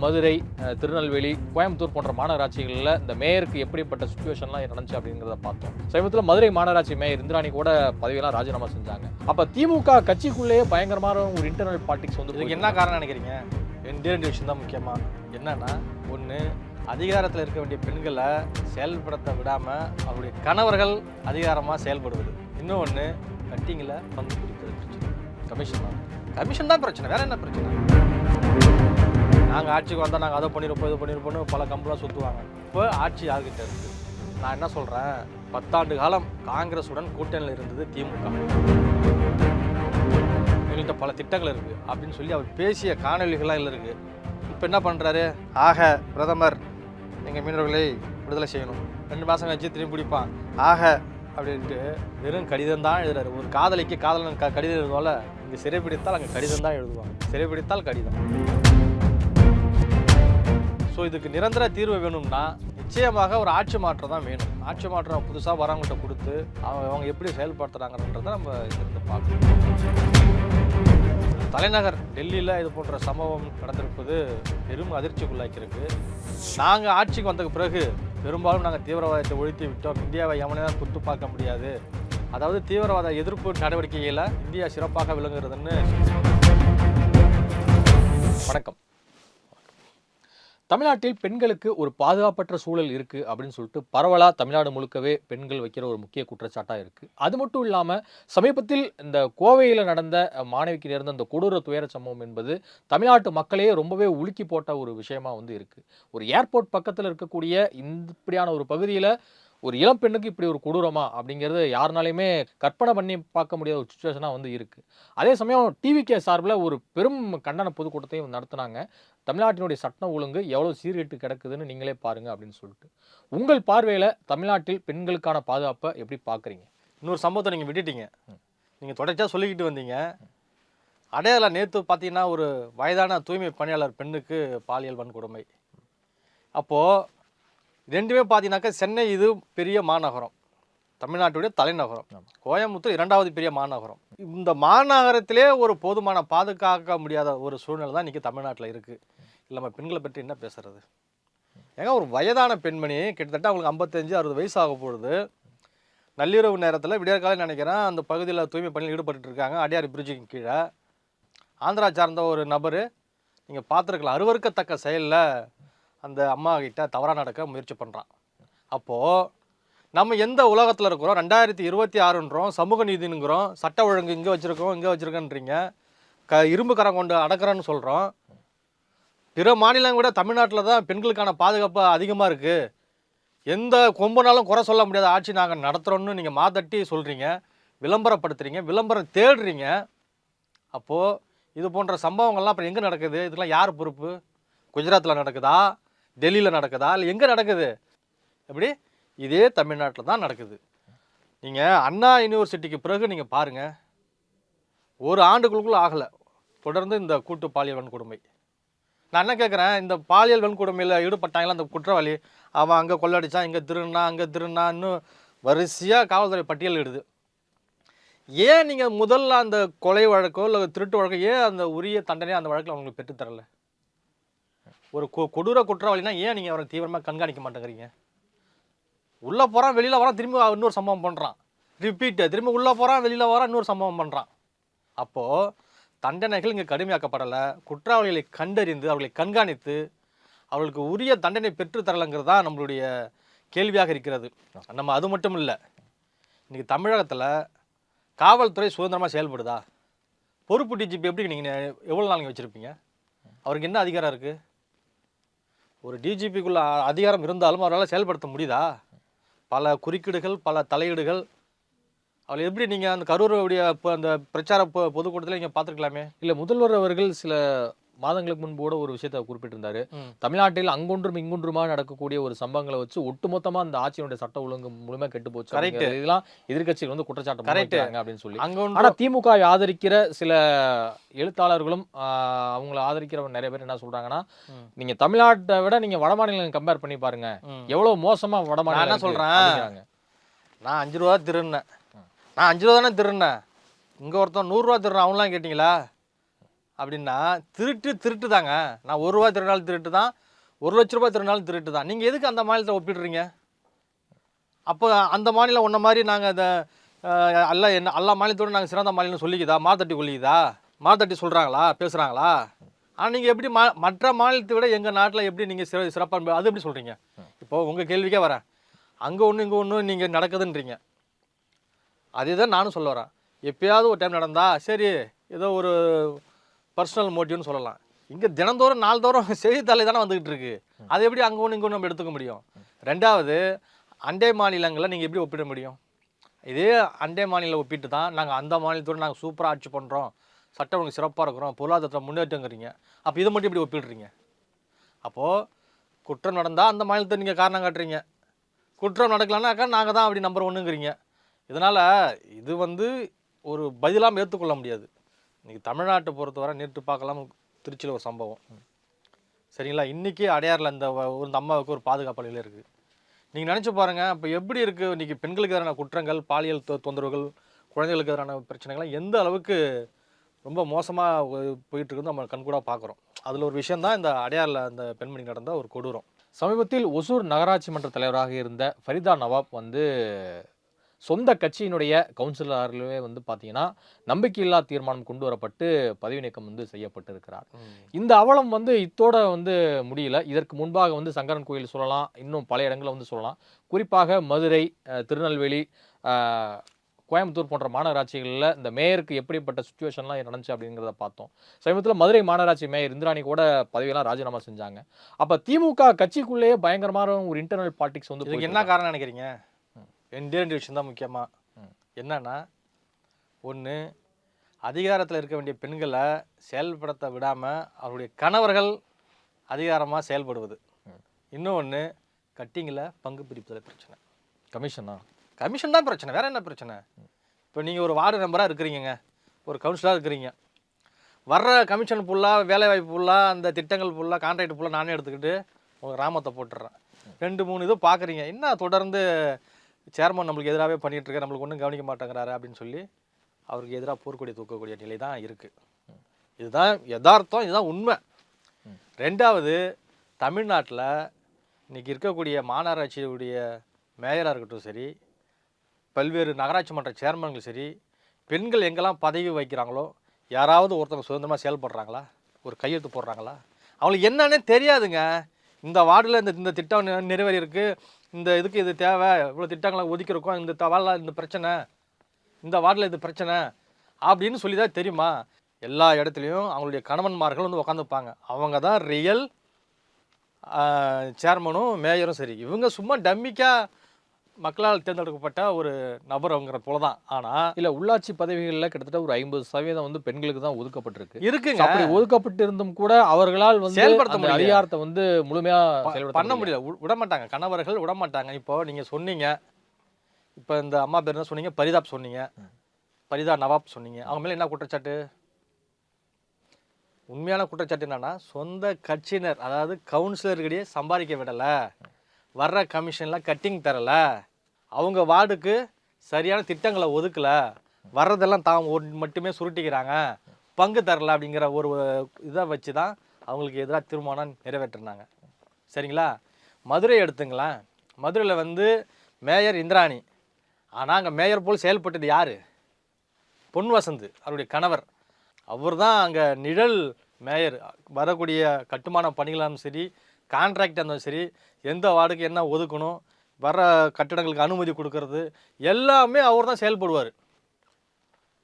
மதுரை, திருநெல்வேலி, கோயம்புத்தூர் போன்ற மாநகராட்சிகளில் இந்த மேயருக்கு எப்படிப்பட்ட சுச்சுவேஷன்லாம் நடந்துச்சு அப்படிங்கிறத பார்த்தோம். சமீபத்தில் மதுரை மாநகராட்சி மேயர் இந்திராணி கூட பதவியெல்லாம் ராஜினாமா செஞ்சாங்க. அப்போ திமுக கட்சிக்குள்ளேயே பயங்கரமான ஒரு இன்டர்னல் பாலிடிக்ஸ் வந்து இதுக்கு என்ன காரணம் நினைக்கிறீங்க? ரெண்டு விஷயம் தான் முக்கியமாக. என்னன்னா, ஒன்று, அதிகாரத்தில் இருக்க வேண்டிய பெண்களை செயல்படுத்த விடாமல் அவருடைய கணவர்கள் அதிகாரமாக செயல்படுவது. இன்னொன்று, கட்டிங்கில் பங்கு பிடிக்கிறது பிரச்சனை. கமிஷன் தான் பிரச்சனை, வேற என்ன பிரச்சனை? நாங்கள் ஆட்சிக்கு வந்தால் நாங்கள் அதை பண்ணியிருப்போம், இது பண்ணியிருப்போம்னு பல கம்பெல்லாம் சுற்றுவாங்க. இப்போ ஆட்சி யார்கிட்ட இருக்குது? நான் என்ன சொல்கிறேன், 10 ஆண்டு காலம் காங்கிரஸுடன் கூட்டணியில் இருந்தது திமுக. எங்கள்கிட்ட பல திட்டங்கள் இருக்குது அப்படின்னு சொல்லி அவர் பேசிய காணொலிகள்லாம் இல்லை இருக்குது. இப்போ என்ன பண்ணுறாரு? ஆக பிரதமர் எங்கள் மீனவர்களை விடுதலை செய்யணும், 2 மாதம் கழிச்சு திரும்பி பிடிப்பான், ஆக அப்படின்ட்டு வெறும் கடிதம் தான் எழுதுறாரு. ஒரு காதலிக்கு காதலன் கடிதம் எழுதுவால, இங்கே சிறைப்பிடித்தால் அங்கே கடிதம் தான் எழுதுவாங்க. சிறைப்பிடித்தால் கடிதம். ஸோ இதுக்கு நிரந்தர தீர்வு வேணும்னா நிச்சயமாக ஒரு ஆட்சி மாற்றம் தான் வேணும். ஆட்சி மாற்றம் புதுசாக வரவங்கள்ட்ட கொடுத்து அவங்க எப்படி செயல்படுத்துகிறாங்கன்றதை நம்ம இருந்து பார்க்கணும். தலைநகர் டெல்லியில் இது போன்ற சம்பவம் நடந்திருப்பது பெரும் அதிர்ச்சிக்குள்ளாக்கியிருக்கு. நாங்கள் ஆட்சிக்கு வந்ததுக்கு பிறகு பெரும்பாலும் நாங்கள் தீவிரவாதத்தை ஒழித்து விட்டோம், இந்தியாவை எவனையும் குத்து பார்க்க முடியாது, அதாவது தீவிரவாத எதிர்ப்பு நடவடிக்கையில் இந்தியா சிறப்பாக விளங்குறதுன்னு. வணக்கம். தமிழ்நாட்டில் பெண்களுக்கு ஒரு பாதுகாப்பற்ற சூழல் இருக்குது அப்படின்னு சொல்லிட்டு பரவலாக தமிழ்நாடு முழுக்கவே பெண்கள் வைக்கிற ஒரு முக்கிய குற்றச்சாட்டாக இருக்குது. அது மட்டும் இல்லாமல் சமீபத்தில் இந்த கோவையில் நடந்த மாணவிக்கு நேர்ந்த அந்த கொடூர துயர சம்பவம் என்பது தமிழ்நாட்டு மக்களையே ரொம்பவே உலுக்கி போட்ட ஒரு விஷயமா வந்து இருக்குது. ஒரு ஏர்போர்ட் பக்கத்தில் இருக்கக்கூடிய இப்படியான ஒரு பகுதியில் ஒரு இளம் பெண்ணுக்கு இப்படி ஒரு கொடூரமா அப்படிங்கிறது யாருனாலையுமே கற்பனை பண்ணி பார்க்க முடியாத ஒரு சுச்சுவேஷனாக வந்து இருக்குது. அதே சமயம் டிவிகே சார்பில் ஒரு பெரும் கண்டன பொதுக்கூட்டத்தையும் நடத்தினாங்க. தமிழ்நாட்டினுடைய சட்டம் ஒழுங்கு எவ்வளோ சீர்கெட்டு கிடக்குதுன்னு நீங்களே பாருங்கள் அப்படின்னு சொல்லிட்டு. உங்கள் பார்வையில் தமிழ்நாட்டில் பெண்களுக்கான பாதுகாப்பை எப்படி பார்க்குறீங்க? இன்னொரு சம்பவத்தை நீங்கள் விட்டுட்டீங்க. நீங்கள் தொடர்ச்சியாக சொல்லிக்கிட்டு வந்தீங்க. அடையாள நேற்று பார்த்தீங்கன்னா ஒரு வயதான தூய்மை பணியாளர் பெண்ணுக்கு பாலியல் வன்கொடுமை. அப்போது ரெண்டுமே பார்த்தீங்கன்னாக்கா சென்னை இது பெரிய மாநகரம், தமிழ்நாட்டுடைய தலைநகரம். கோயம்புத்தூர் 2வது பெரிய மாநகரம். இந்த மாநகரத்திலே ஒரு போதுமான பாதுகாக்க முடியாத ஒரு சூழ்நிலை தான் இன்றைக்கி தமிழ்நாட்டில் இருக்குது. இல்லை, நம்ம பெண்களை பற்றி என்ன பேசுறது? ஏங்க, ஒரு வயதான பெண்மணி கிட்டத்தட்ட அவங்களுக்கு 55-60 வயசு ஆக போகுது. நள்ளிரவு நேரத்தில் விடியற்காலம் நினைக்கிறேன் அந்த பகுதியில் தூய்மை பணியில் ஈடுபட்டு இருக்காங்க. அடியார் பிரிட்ஜுக்கு கீழே ஆந்திரா சார்ந்த ஒரு நபர், நீங்கள் பார்த்துருக்கலாம், அருவருக்கத்தக்க செயலில் அந்த அம்மா கிட்ட தவறாக நடக்க முயற்சி பண்ணுறான். அப்போது நம்ம எந்த உலகத்தில் இருக்கிறோம்? 2026ன்றோம், சமூக நீதினுங்கிறோம், சட்ட ஒழுங்கு இங்கே வச்சுருக்கோம், இங்கே வச்சுருக்கேன்றீங்க, இரும்பு கரம் கொண்டு அடக்கிறோன்னு சொல்கிறோம். பிற மாநிலம் விட தமிழ்நாட்டில் தான் பெண்களுக்கான பாதுகாப்பு அதிகமாக இருக்குது. எந்த கொம்புனாலும் குறை சொல்ல முடியாத ஆட்சி நாங்கள் நடத்துகிறோன்னு நீங்கள் மாதட்டி சொல்கிறீங்க, விளம்பரப்படுத்துகிறீங்க, விளம்பரம் தேடுறீங்க. அப்போது இது போன்ற சம்பவங்கள்லாம் அப்புறம் எங்கே நடக்குது? இதெல்லாம் யார் பொறுப்பு? குஜராத்தில் நடக்குதா, டெல்லியில் நடக்குதா, இல்லை எங்கே நடக்குது? எப்படி? இதே தமிழ்நாட்டில் தான் நடக்குது. நீங்கள் அண்ணா யூனிவர்சிட்டிக்கு பிறகு நீங்கள் பாருங்கள், ஒரு ஆண்டுகளுக்குள்ள ஆகலை தொடர்ந்து இந்த கூட்டு பாலியல் வன்கொடுமை. நான் என்ன கேட்குறேன், இந்த பாலியல் வன்கொடுமையில் ஈடுபட்டாங்களா அந்த குற்றவாளி, அவன் அங்கே கொள்ளடிச்சான், இங்கே திருண்ணா, அங்கே திருண்ணா, இன்னும் வரிசையாக காவல்துறை பட்டியல் இடுது. ஏன் நீங்கள் முதல்ல அந்த கொலை வழக்கோ இல்லை திருட்டு வழக்கோ ஏன் அந்த உரிய தண்டனையை அந்த வழக்கில் அவங்களுக்கு பெற்றுத்தரலை? ஒரு கொடூர குற்றவாளினா ஏன் நீங்கள் அவரை தீவிரமாக கண்காணிக்க மாட்டேங்கிறீங்க? உள்ளே போகிறான், வெளியில் வரான், திரும்பி இன்னொரு சம்பவம் பண்ணுறான், ரிப்பீட்டு, திரும்ப உள்ளே போகிறான், வெளியில் வரான், இன்னொரு சம்பவம் பண்ணுறான். அப்போது தண்டனைகள் இங்கே கடுமையாக்கப்படலை. குற்றவாளிகளை கண்டறிந்து அவர்களை கண்காணித்து அவர்களுக்கு உரிய தண்டனை பெற்றுத்தரலைங்கிறது தான் நம்மளுடைய கேள்வியாக இருக்கிறது. நம்ம அது மட்டும் இல்லை, இன்றைக்கி தமிழகத்தில் காவல்துறை சுதந்திரமாக செயல்படுதா? பொறுப்பு டிஜிபி எப்படி நீங்கள் எவ்வளோ நாள் வச்சுருப்பீங்க? அவருக்கு என்ன அதிகாரம் இருக்குது? ஒரு டிஜிபிக்குள்ள அதிகாரம் இருந்தாலும் அவரால் செயல்படுத்த முடியுதா? பல குறுக்கீடுகள், பல தலையீடுகள். அவள் எப்படி நீங்கள் அந்த கரூருடைய அந்த பிரச்சார பொதுக்கூட்டத்தில் நீங்கள் பார்த்துருக்கலாமே. இல்லை, முதல்வர் அவர்கள் சில மாதங்களுக்கு முன்பு கூட ஒரு விஷயத்தை குறிப்பிட்டிருந்தாரு. தமிழ்நாட்டில் அங்கொன்றும் இங்கொன்றுமா நடக்கக்கூடிய ஒரு சம்பவங்களை வச்சு ஒட்டுமொத்தமா அந்த ஆட்சியினுடைய சட்ட ஒழுங்கு முழுமையாக கெட்டு போச்சு. கரெக்ட். இதெல்லாம் எதிர்கட்சிகள் வந்து குற்றச்சாட்டு கரெக்டாங்க அப்படின்னு சொல்லி. ஆனா திமுக ஆதரிக்கிற சில எழுத்தாளர்களும் அவங்களை ஆதரிக்கிற நிறைய பேர் என்ன சொல்றாங்கன்னா, நீங்க தமிழ்நாட்டை விட நீங்க வட மாநிலங்களை கம்பேர் பண்ணி பாருங்க, எவ்வளவு மோசமா வட மாநிலம். என்ன சொல்றேன், நான் 5 ரூபா திருன்னேன், நான் 5 ரூபா தானே திருன்னேன், இங்க ஒருத்தன் 100 ரூபா திருறேன், அவன்லாம் கேட்டீங்களா? அப்படின்னா திருட்டு தாங்க. நான் ₹1 திருடினாலும் திருட்டு தான், ₹1,00,000 திருடினாலும் திருட்டு தான். நீங்கள் எதுக்கு அந்த மாநிலத்தை ஒப்பிடுறீங்க? அப்போ அந்த மாநிலம் உன்ன மாதிரி நாங்கள் இந்த எல்லா மாநிலத்தோடு நாங்கள் சிறந்த மாநிலம் சொல்லிக்குதா? மாத்தட்டி கொள்ளிக்குதா? மாத்தட்டி சொல்கிறாங்களா, பேசுகிறாங்களா? ஆனால் நீங்கள் எப்படி மற்ற மாநிலத்தை விட எங்கள் நாட்டில் எப்படி நீங்கள் சிறப்பாக அது எப்படி சொல்கிறீங்க? இப்போது உங்கள் கேள்விக்கே வரேன். அங்கே ஒன்று இங்கே ஒன்று நீங்கள் நடக்குதுன்றீங்க. அதே தான் நானும் சொல்ல வரேன். எப்பயாவது ஒரு டைம் நடந்தா சரி, ஏதோ ஒரு பர்சனல் மோட்டிவ்னு சொல்லலாம். இங்கே தினந்தோறும் நாள்தோறும் செய்தித்தாளை தானே வந்துக்கிட்டு இருக்கு. அது எப்படி அங்கே ஒன்று இங்கே ஒன்று நம்ம எடுத்துக்க முடியும்? ரெண்டாவது, அண்டை மாநிலங்களை நீங்கள் எப்படி ஒப்பிட முடியும்? இதே அண்டை மாநிலம் ஒப்பிட்டு தான் நாங்கள் அந்த மாநிலத்தோடு நாங்கள் சூப்பராக ஆட்சி பண்ணுறோம், சட்டம் ஒழுங்கு சிறப்பாக இருக்கிறோம், பொருளாதாரத்தை முன்னேற்றங்கிறீங்க. அப்போ இதை மட்டும் எப்படி ஒப்பிடுறீங்க? அப்போது குற்றம் நடந்தால் அந்த மாநிலத்தை நீங்கள் காரணம் காட்டுறீங்க, குற்றம் நடக்கலான்னாக்கா நாங்கள் தான் அப்படி நம்பர் ஒன்றுங்கிறீங்க. இதனால் இது ஒரு பதிலாக ஏற்றுக்கொள்ள முடியாது. இன்றைக்கி தமிழ்நாட்டை பொறுத்தவரை நேற்று பார்க்கலாம், திருச்சியில் ஒரு சம்பவம் சரிங்களா. இன்றைக்கி அடையாரில் இந்த அம்மாவுக்கு ஒரு பாதுகாப்பு நிலை இருக்குது. நீங்கள் நினச்சி பாருங்கள், இப்போ எப்படி இருக்குது இன்றைக்கி பெண்களுக்கு எதிரான குற்றங்கள், பாலியல் தொந்தரவுகள், குழந்தைகளுக்கு எதிரான பிரச்சனைகள்லாம் எந்த அளவுக்கு ரொம்ப மோசமாக போயிட்டுருக்குன்னு நம்ம கண்கூடாக பார்க்குறோம். அதில் ஒரு விஷயந்தான் இந்த அடையாரில் அந்த பெண்மணி நடந்த ஒரு கொடூரம். சமீபத்தில் ஒசூர் நகராட்சி மன்ற தலைவராக இருந்த ஃபரிதா நவாப் சொந்த கட்சியினுடைய கவுன்சிலர்லவே பார்த்தீங்கன்னா நம்பிக்கையில்லா தீர்மானம் கொண்டு வரப்பட்டு பதவி நீக்கம் செய்யப்பட்டிருக்கிறார். இந்த அவலம் இத்தோட முடியல. இதற்கு முன்பாக சங்கரன் கோயில் சொல்லலாம், இன்னும் பல இடங்களை சொல்லலாம். குறிப்பாக மதுரை, திருநெல்வேலி, கோயம்புத்தூர் போன்ற மாநகராட்சிகளில் இந்த மேயருக்கு எப்படிப்பட்ட சுச்சுவேஷன்லாம் நடந்துச்சு அப்படிங்கிறத பார்த்தோம். சமீபத்தில் மதுரை மாநகராட்சி மேயர் இந்திராணி கூட பதவியெல்லாம் ராஜினாமா செஞ்சாங்க. அப்போ திமுக கட்சிக்குள்ளேயே பயங்கரமான ஒரு இன்டர்னல் பாலிடிக்ஸ் இதுக்கு என்ன காரணம் நினைக்கிறீங்க? ரெண்டு விஷயம் தான் முக்கியமாக. என்னன்னா, ஒன்று, அதிகாரத்தில் இருக்க வேண்டிய பெண்களை செயல்படுத்த விடாமல் அவருடைய கணவர்கள் அதிகாரமாக செயல்படுவது. இன்னொன்று, கட்டிங்கில் பங்கு பிரிப்பதில் பிரச்சனை. கமிஷன் தான் பிரச்சனை, வேறு என்ன பிரச்சனை? இப்போ நீங்கள் ஒரு வார்டு மெம்பராக இருக்கிறீங்க, ஒரு கவுன்சிலராக இருக்கிறீங்க, வர்ற கமிஷன் ஃபுல்லாக, வேலைவாய்ப்பு ஃபுல்லாக, அந்த திட்டங்கள் ஃபுல்லாக, கான்ட்ராக்ட் ஃபுல்லாக நானே எடுத்துக்கிட்டு உங்கள் கிராமத்தை போட்டுடுறேன். 2-3 இது பார்க்குறீங்க, என்ன தொடர்ந்து சேர்மன் நம்மளுக்கு எதிராகவே பண்ணிகிட்ருக்க, நம்மளுக்கு ஒன்றும் கவனிக்க மாட்டேங்கிறாரு அப்படின்னு சொல்லி அவருக்கு எதிராக போர்க்கொடி தூக்கக்கூடிய நிலை தான் இருக்குது. இதுதான் யதார்த்தம், இதுதான் உண்மை. ரெண்டாவது, தமிழ்நாட்டில் இன்றைக்கி இருக்கக்கூடிய மாநகராட்சியுடைய மேயராக இருக்கட்டும் சரி, பல்வேறு நகராட்சி மன்ற சேர்மன்கள் சரி, பெண்கள் எங்கெல்லாம் பதவி வைக்கிறாங்களோ யாராவது ஒருத்தவங்க சுதந்திரமாக செயல்படுறாங்களா? ஒரு கையெழுத்து போடுறாங்களா? அவங்களுக்கு என்னன்னே தெரியாதுங்க. இந்த வார்டில் இந்த திட்டம் நிறைவேறி இருக்குது, இந்த இதுக்கு இது தேவை, இவ்வளோ திட்டங்களை ஒதுக்கியிருக்கோம், இந்த பிரச்சனை, இந்த வார்டில் இது பிரச்சனை அப்படின்னு சொல்லி தான் தெரியுமா? எல்லா இடத்துலையும் அவங்களுடைய கணவன்மார்கள் உட்காந்துப்பாங்க. அவங்க தான் ரியல் சேர்மனும் மேயரும் சரி. இவங்க சும்மா டம்மிக்காக மக்களால் தேர்ந்தெடுக்கப்பட்ட ஒரு நபர் அவங்கிற போல தான். ஆனால் இல்லை, உள்ளாட்சி பதவிகளில் கிட்டத்தட்ட ஒரு 50% பெண்களுக்கு தான் ஒதுக்கப்பட்டிருக்கு. இருக்குங்க. அப்படி ஒதுக்கப்பட்டு இருந்தும் கூட அவர்களால் செயல்படுத்த முடியல, அதிகாரத்தை முழுமையாக பண்ண முடியல, விடமாட்டாங்க, கணவர்கள் விடமாட்டாங்க. இப்போ நீங்கள் சொன்னீங்க, இப்போ இந்த அம்மா பேர் என்ன சொன்னீங்க? பரிதாப் சொன்னீங்க, ஃபரிதா நவாப் சொன்னீங்க. அவங்க மேலே என்ன குற்றச்சாட்டு? உண்மையான குற்றச்சாட்டு என்னன்னா, சொந்த கட்சியினர், அதாவது கவுன்சிலர்கிட்டயே சம்பாதிக்க விடலை, வர்ற கமிஷனில் கட்டிங் தரலை, அவங்க வார்டுக்கு சரியான திட்டங்களை ஒதுக்கலை, வர்றதெல்லாம் மட்டுமே சுருட்டிக்கிறாங்க, பங்கு தரலை அப்படிங்கிற ஒரு இதை வச்சு தான் அவங்களுக்கு எதிராக தீர்மானம் நிறைவேற்றினாங்க. சரிங்களா? மதுரை எடுத்துங்களேன். மதுரையில் மேயர் இந்திராணி. ஆனால் அங்கே மேயர் போல் செயல்பட்டது யார்? பொன் வசந்த், அவருடைய கணவர். அவர் தான் அங்கே நிழல் மேயர். வரக்கூடிய கட்டுமான பணிகளாலும் சரி, கான்ட்ராக்ட் இருந்தாலும் சரி, எந்த வார்டுக்கு என்ன ஒதுக்கணும், வர கட்டிடங்களுக்கு அனுமதி கொடுக்கறது எல்லாமே அவர் தான் செயல்படுவார்.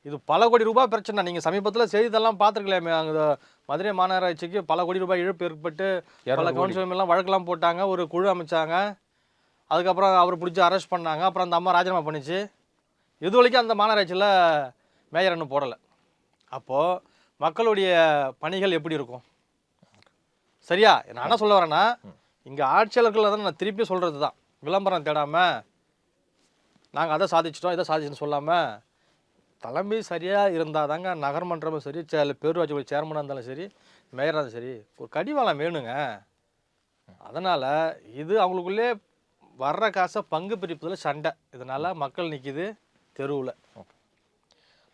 இது பல கோடி ரூபாய் பிரச்சனை. நீங்கள் சமீபத்தில் செய்தியெல்லாம் பார்த்துருக்கலாமே, அங்கே மதுரை மாநகராட்சிக்கு பல கோடி ரூபாய் இழப்பு ஏற்பட்டு பல கவுன்சிலர்லாம் வழக்கெல்லாம் போட்டாங்க, ஒரு குழு அமைச்சாங்க, அதுக்கப்புறம் அவர் பிடிச்சி அரெஸ்ட் பண்ணாங்க, அப்புறம் அந்த அம்மா ராஜினாமா பண்ணிச்சு. இது வரைக்கும் அந்த மாநகராட்சியில் மேயர் இன்னும் போடலை. அப்போது மக்களுடைய பணிகள் எப்படி இருக்கும்? சரியா? நான் என்ன சொல்ல வரேன்னா, இங்கே ஆட்சியாளர்கள் தான் நான் திருப்பி சொல்கிறது தான், விளம்பரம் தேடாமல் நாங்கள் அதை சாதிச்சிட்டோம் இதை சாதிச்சுன்னு சொல்லாமல், தலைமை சரியாக இருந்தால் தாங்க நகர்மன்றமும் சரி, பேரூராட்சி சேர்மனாக இருந்தாலும் சரி, மேயராக இருந்தாலும் சரி, ஒரு கடிவாளம் வேணுங்க. அதனால் இது அவங்களுக்குள்ளே வர்ற காசை பங்கு பிரிப்பதில் சண்டை. இதனால் மக்கள் நிற்கிது தெருவில்.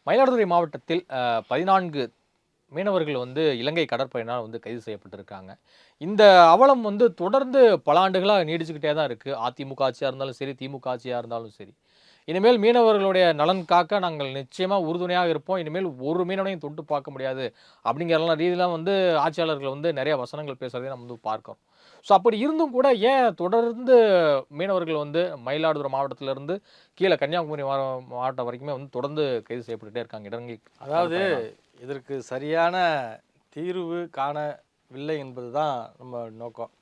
மயிலாடுதுறை மாவட்டத்தில் 14 மீனவர்கள் வந்து இலங்கை கடற்படையினால் வந்து கைது செய்யப்பட்டிருக்காங்க. இந்த அவலம் வந்து தொடர்ந்து பல ஆண்டுகளா நீடிச்சுக்கிட்டே தான் இருக்கு. அதிமுக ஆட்சியா இருந்தாலும் சரி, திமுக ஆட்சியா இருந்தாலும் சரி. இனிமேல் மீனவர்களுடைய நலன் காக்க நாங்கள் நிச்சயமா உறுதுணையாக இருப்போம். இனிமேல் ஒரு மீனவனையும் தொட்டு பார்க்க முடியாது. அப்படிங்கிறலாம் ரீதிலாம் வந்து ஆட்சியாளர்கள் வந்து நெறைய வசனங்கள் பேசுறதை நம்ம வந்து பார்க்கிறோம். ஸோ அப்படி இருந்தும் கூட ஏன் தொடர்ந்து மீனவர்கள் வந்து மயிலாடுதுறை மாவட்டத்திலிருந்து கீழ கன்னியாகுமரி மாவட்டம் வரைக்குமே வந்து தொடர்ந்து கைது செய்யப்பட்டுட்டே இருக்காங்க. இலங்கை அதாவது கடற்படையினால். இதற்கு சரியான தீர்வு காணவில்லை என்பது தான் நம்ம நோக்கம்.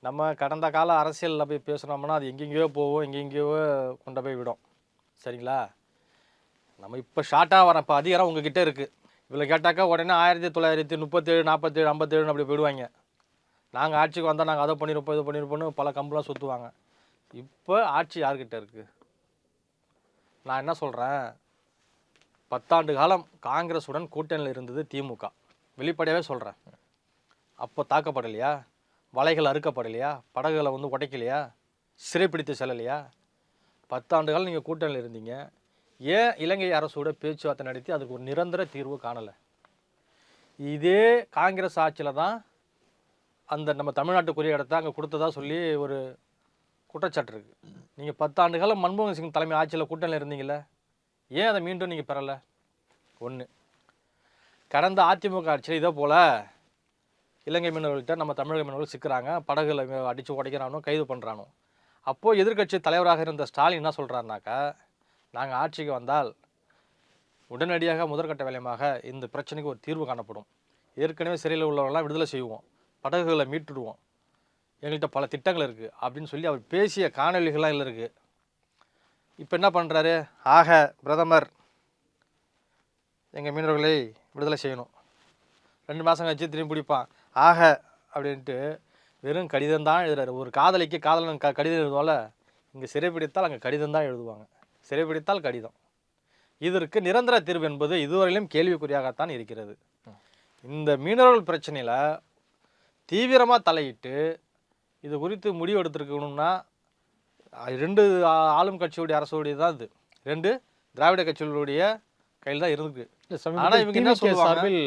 நம்ம கடந்த கால அரசியலில் போய் பேசுனோம்னா அது எங்கெங்கேயோ போகும், எங்கெங்கேயோ கொண்டு போய் விடும். சரிங்களா? நம்ம இப்போ ஷார்ட்டாக வரேன். இப்போ அதிகாரம் உங்ககிட்ட இருக்குது. இவ்வளோ கேட்டாக்கா உடனே 1937, 47, 57 அப்படி போயிடுவாங்க. நாங்கள் ஆட்சிக்கு வந்தால் நாங்கள் அதை பண்ணியிருப்போம், இது பண்ணியிருப்போம்னு பல கம்பெல்லாம் சுற்றுவாங்க. இப்போ ஆட்சி யார்கிட்ட இருக்குது? நான் என்ன சொல்கிறேன், 10 ஆண்டு காலம் காங்கிரஸுடன் கூட்டணியில் இருந்தது திமுக. வெளிப்படையாகவே சொல்கிறேன். அப்போ தாக்கப்படலையா? வலைகள் அறுக்கப்படலையா? படகுகளை வந்து உடைக்கலையா? சிறைப்பிடித்து செல்லலையா? 10 ஆண்டு காலம் நீங்கள் கூட்டணியில் இருந்தீங்க. ஏன் இலங்கை அரசோட பேச்சுவார்த்தை நடத்தி அதுக்கு ஒரு நிரந்தர தீர்வு காணலை? இதே காங்கிரஸ் ஆட்சியில் தான் அந்த நம்ம தமிழ்நாட்டுக்குரிய இடத்த அங்கே கொடுத்ததா சொல்லி ஒரு குற்றச்சாட்டு இருக்குது. நீங்கள் 10 ஆண்டு காலம் மன்மோகன் சிங் தலைமை ஆட்சியில் கூட்டணியில் இருந்தீங்களே, ஏன் அதை மீண்டும் நீங்கள் பெறலை? ஒன்று. கடந்த அதிமுக ஆட்சியில் இதே போல் இலங்கை மீனவர்கள்ட்ட நம்ம தமிழக மீனவர்கள் சிக்கிறாங்க, படகுகளை அடித்து உடைக்கிறானோ, கைது பண்ணுறானோ. அப்போது எதிர்க்கட்சி தலைவராக இருந்த ஸ்டாலின் என்ன சொல்கிறாருனாக்கா, நாங்கள் ஆட்சிக்கு வந்தால் உடனடியாக முதற்கட்ட வேலையாக இந்த பிரச்சனைக்கு ஒரு தீர்வு காணப்படும். ஏற்கனவே சிறையில் உள்ளவர்கள்லாம் விடுதலை செய்வோம், படகுகளை மீட்டுடுவோம், எங்கள்கிட்ட பல திட்டங்கள் இருக்குது அப்படின்னு சொல்லி அவர் பேசிய காணொலிகள்லாம் இல்லை இருக்குது. இப்போ என்ன பண்ணுறாரு? ஆக பிரதமர் எங்கள் மீனவர்களை விடுதலை செய்யணும், 2 மாதம் கழிச்சு திரும்பி பிடிப்பான், ஆக அப்படின்ட்டு வெறும் கடிதம் தான் எழுதுறாரு. ஒரு காதலிக்கு காதலன் கடிதம் எழுதுவோம்ல, இங்கே சிறைப்பிடித்தால் அங்கே கடிதம் தான் எழுதுவாங்க. சிறைப்பிடித்தால் கடிதம். இதற்கு நிரந்தர தீர்வு என்பது இதுவரையிலும் கேள்விக்குறியாகத்தான் இருக்கிறது. இந்த மீனவர்கள் பிரச்சனையில் தீவிரமாக தலையிட்டு இது குறித்து முடிவு எடுத்துருக்கணும்னா 2 ஆளும் கட்சியுடைய அரசுடைய தான் இது. 2 திராவிட கட்சிகளுடைய கையில் தான் இருக்கு. ஆனா இவங்க என்ன சொல்லுவாங்க? சார்பில்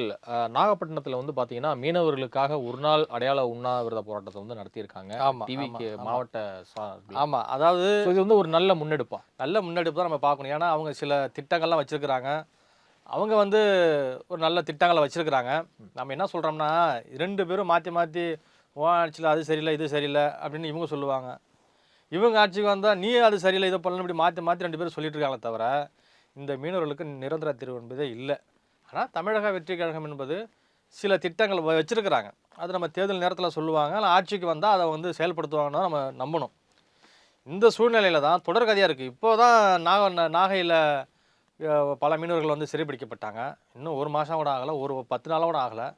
நாகப்பட்டினத்துல வந்து பாத்தீங்கன்னா மீனவர்களுக்காக ஒரு நாள் அடையாள உண்ணாவிரத போராட்டத்தை வந்து நடத்தியிருக்காங்க. ஆமா, டிவிக்கு மாவட்ட சார்பில். ஆமா, அதாவது So இது வந்து ஒரு நல்ல முன்னெடுப்பா. நல்ல முன்னெடுப்பு தான் நம்ம பார்க்கணும். ஏன்னா அவங்க சில திட்டங்கள்லாம் வச்சிருக்கிறாங்க. அவங்க வந்து ஒரு நல்ல திட்டங்களை வச்சிருக்கிறாங்க. நம்ம என்ன சொல்றோம்னா 2 பேரும் மாற்றி மாற்றி ஆட்சியில் அது சரியில்லை, இது சரியில்லை அப்படின்னு இவங்க சொல்லுவாங்க. இவங்க ஆட்சிக்கு வந்தால் நீ அது சரியில்லை, இதை பண்ணணும், இப்படி மாற்றி மாற்றி 2 பேரும் சொல்லிட்டு இருக்காங்களே தவிர இந்த மீனவர்களுக்கு நிரந்தர தீர்வு என்பதே இல்லை. ஆனால் தமிழக வெற்றி கழகம் என்பது சில திட்டங்கள் வச்சிருக்கிறாங்க. அது நம்ம தேர்தல் நேரத்தில் சொல்லுவாங்க. ஆனால் ஆட்சிக்கு வந்தால் அதை வந்து செயல்படுத்துவாங்கன்னா நம்ம நம்பணும். இந்த சூழ்நிலையில் தான் தொடர்கதையாக இருக்குது. இப்போ தான் நாகையில் பல மீனவர்கள் வந்து சிறைப்பிடிக்கப்பட்டாங்க. இன்னும் 1 மாதம் கூட ஆகலை, ஒரு 10 நாளாக கூட ஆகலை.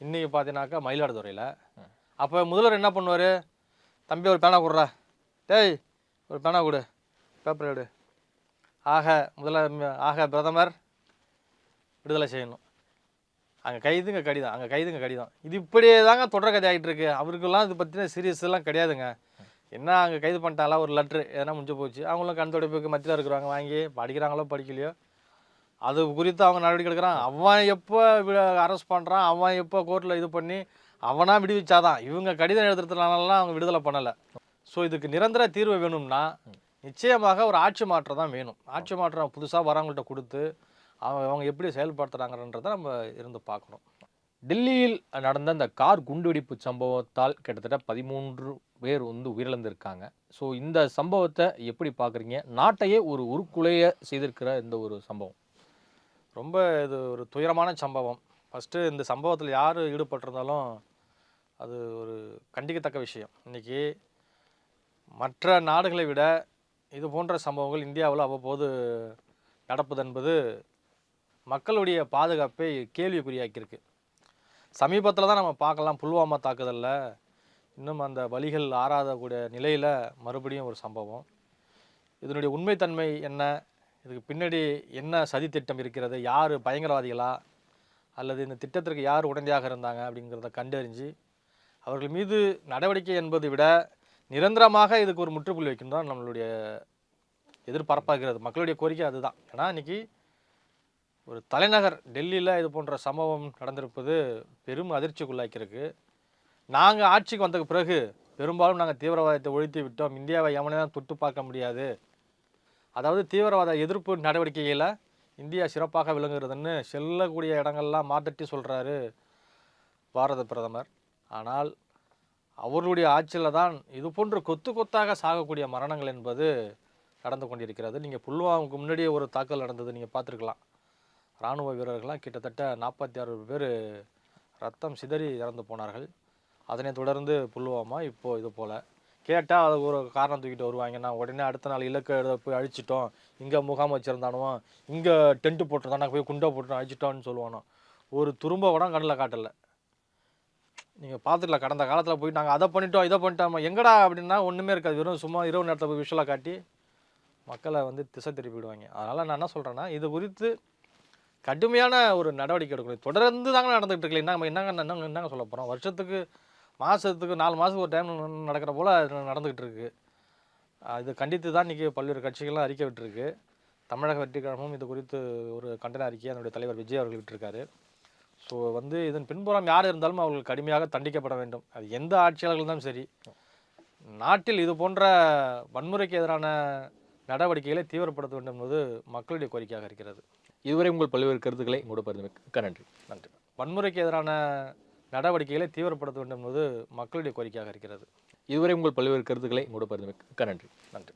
இன்றைக்கி பார்த்தீங்கன்னாக்கா மயிலாடுதுறையில். அப்போ முதல்வர் என்ன பண்ணுவார்? தம்பி ஒரு பேனா கொடுறா, டேய் ஒரு பேனா கொடு, பேப்பர் எடு, ஆக பிரதமர் விடுதலை செய்யணும், அங்கே கைதுங்க கடிதம், அங்கே கைதுங்க கடிதம். இது இப்படியே தாங்க தொடர்கதை ஆகிட்டு இருக்கு. அவருக்கெல்லாம் இது பற்றின சீரியஸ்லாம் கிடையாதுங்க. என்ன அங்கே கைது பண்ணிட்டாங்களா, ஒரு லெட்ரு எதனா முடிஞ்சு போச்சு, அவங்களும் கண் துடைப்புக்கு மத்தியில் இருக்கிறாங்க, வாங்கி படிக்கிறாங்களோ படிக்கலையோ அது குறித்து அவங்க நடவடிக்கை எடுக்கிறான். அவன் எப்போ அரெஸ்ட் பண்ணுறான், அவன் எப்போ கோர்ட்டில் இது பண்ணி அவனாக விடுவிச்சாதான். இவங்க கடிதம் எழுதுறதுனாலலாம் அவங்க விடுதலை பண்ணலை. ஸோ இதுக்கு நிரந்தர தீர்வு வேணும்னா நிச்சயமாக ஒரு ஆட்சி மாற்றம் தான் வேணும். ஆட்சி மாற்றம் புதுசாக வரவங்கள்ட்ட கொடுத்து அவங்க எப்படி செயல்படுத்துகிறாங்கன்றதை நம்ம இருந்து பார்க்கணும். டெல்லியில் நடந்த இந்த கார் குண்டுவெடிப்பு சம்பவத்தால் கிட்டத்தட்ட 13 பேர் வந்து உயிரிழந்திருக்காங்க. ஸோ இந்த சம்பவத்தை எப்படி பார்க்குறீங்க? நாட்டையே ஒரு உருக்குலைய செய்திருக்கிற இந்த ஒரு சம்பவம். ரொம்ப இது ஒரு துயரமான சம்பவம். ஃபஸ்ட்டு இந்த சம்பவத்தில் யார் ஈடுபட்டிருந்தாலும் அது ஒரு கண்டிக்கத்தக்க விஷயம். இன்றைக்கி மற்ற நாடுகளை விட இது போன்ற சம்பவங்கள் இந்தியாவில் அவ்வப்போது நடப்பது என்பது மக்களுடைய பாதுகாப்பை கேள்விக்குறியாக்கியிருக்கு. சமீபத்தில் தான் நம்ம பார்க்கலாம், புல்வாமா தாக்குதலில் இன்னும் அந்த வலிகள் ஆறாதக்கூடிய நிலையில் மறுபடியும் ஒரு சம்பவம். இதனுடைய உண்மைத்தன்மை என்ன, இதுக்கு பின்னாடி என்ன சதி திட்டம் இருக்கிறது, யார் பயங்கரவாதிகளா அல்லது இந்த திட்டத்திற்கு யார் உடந்தையாக இருந்தாங்க அப்படிங்கிறத கண்டறிஞ்சு அவர்கள் மீது நடவடிக்கை என்பதை விட நிரந்தரமாக இதுக்கு ஒரு முற்றுப்புள்ளி வைக்கணும் தான் நம்மளுடைய எதிர்பார்ப்பாகிறது. மக்களுடைய கோரிக்கை அதுதான். ஏன்னா இன்றைக்கி ஒரு தலைநகர் டெல்லியில் இது போன்ற சம்பவம் நடந்திருப்பது பெரும் அதிர்ச்சிக்குள்ளாக்கியிருக்கு. நாங்கள் ஆட்சிக்கு வந்ததுக்கு பிறகு பெரும்பாலும் நாங்கள் தீவிரவாதத்தை ஒழித்து விட்டோம், இந்தியாவை எவனே தான் தொட்டு பார்க்க முடியாது, அதாவது தீவிரவாத எதிர்ப்பு நடவடிக்கையில் இந்தியா சிறப்பாக விளங்குகிறதுன்னு செல்லக்கூடிய இடங்கள்லாம் மாத்தட்டி சொல்கிறாரு பாரத பிரதமர். ஆனால் அவர்களுடைய ஆட்சியில் தான் இது போன்று கொத்து கொத்தாக சாகக்கூடிய மரணங்கள் என்பது நடந்து கொண்டிருக்கிறது. நீங்கள் புல்வாமாவுக்கு முன்னாடியே ஒரு தாக்கல் நடந்தது, நீங்கள் பார்த்துருக்கலாம். இராணுவ வீரர்கள்லாம் கிட்டத்தட்ட 46 பேர் ரத்தம் சிதறி இறந்து போனார்கள். அதனை தொடர்ந்து புல்வாமா, இப்போது இது போல் கேட்டால் அது ஒரு காரணம் தூக்கிட்டு வருவாங்க. நான் உடனே அடுத்த நாள் இலக்கை போய் அழிச்சிட்டோம், இங்கே முகாம் வச்சுருந்தானுவோம், இங்கே டென்ட்டு போட்டிருந்தானோ போய் குண்டை போட்டு அழிச்சிட்டோன்னு சொல்லுவானோ. ஒரு துரும்ப கூட கண்ணில் காட்டலை. நீங்கள் பார்த்துக்கலாம், கடந்த காலத்தில் போய் நாங்கள் அதை பண்ணிட்டோம் இதை பண்ணிட்டோம் எங்கடா அப்படின்னா ஒன்றுமே இருக்காது. வெறும் சும்மா இரவு நேரத்தில் போய் விஷுவலாக காட்டி மக்களை திசை திருப்பிடுவாங்க. அதனால் நான் என்ன சொல்கிறேன்னா, இது குறித்து கடுமையான ஒரு நடவடிக்கை எடுக்கணும். தொடர்ந்து தாங்க நடந்துகிட்டு இருக்கல. நம்ம என்னங்க சொல்ல போகிறோம்? வருஷத்துக்கு மாதத்துக்கு 4 மாதத்துக்கு ஒரு டைம் நடக்கிற போல் நடந்துக்கிட்டு இருக்கு. இது கண்டித்து தான் இன்றைக்கி பல்வேறு கட்சிகள்லாம் அறிக்கை விட்டுருக்கு. தமிழக வெற்றி கழகமும் இது குறித்து ஒரு கண்டன அறிக்கையை அதனுடைய தலைவர் விஜய் அவர்கள் விட்டுருக்காரு. ஸோ இதன் பின்புறம் யார் இருந்தாலும் அவர்கள் கடுமையாக தண்டிக்கப்பட வேண்டும். அது எந்த ஆட்சியாளர்கள் தான் சரி. நாட்டில் இது போன்ற வன்முறைக்கு எதிரான நடவடிக்கைகளை தீவிரப்படுத்த வேண்டும் என்பது மக்களுடைய கோரிக்கையாக இருக்கிறது. இதுவரை உங்கள் பல்வேறு கருத்துக்களை உங்களோட பகிர்ந்தமைக்கு நன்றி. நன்றி. வன்முறைக்கு எதிரான நடவடிக்கைகளை தீவிரப்படுத்த வேண்டும் என்பது மக்களுடைய கோரிக்கையாக இருக்கிறது. இதுவரை உங்கள் பல்வேறு கருத்துக்களை உங்களோட பகிர்ந்தமைக்கு நன்றி. நன்றி.